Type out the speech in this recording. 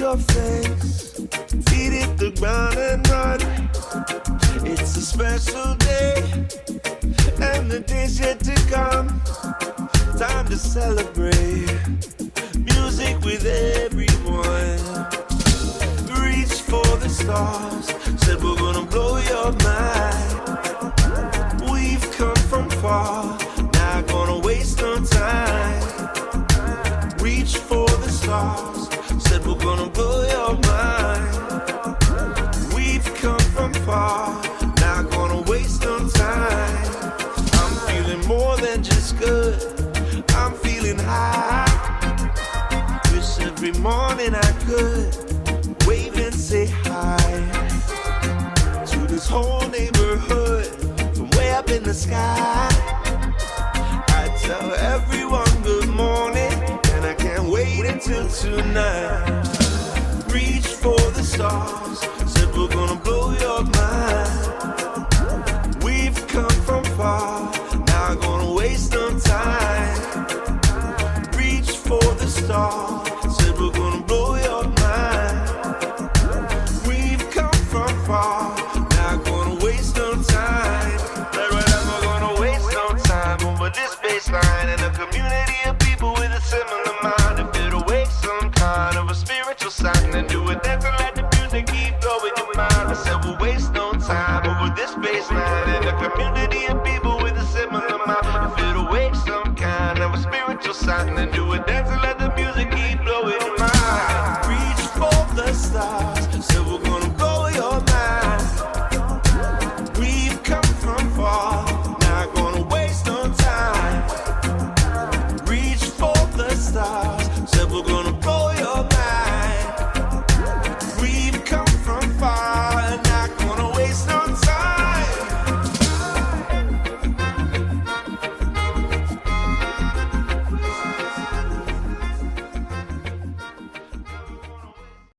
your face, feet hit the ground and run. It's a special day, and the day's yet to come. Time to celebrate, music with everyone. Reach for the stars, said we're gonna blow your mind. We've come from far, not gonna waste no time. Reach for the stars, said we're gonna blow your mind. We've come from far, not gonna waste no time. I'm feeling more than just good, I'm feeling high. Wish every morning I could wave and say hi to this whole neighborhood from way up in the sky. I tell everyone good morning, and I can't wait until tonight. Reach for the stars, said we're gonna blow your mind. We've come from far, not gonna waste no time. Reach for the stars, said we're gonna blow your mind. We've come from far, not gonna waste no time. We're gonna waste no time over this baseline, and the community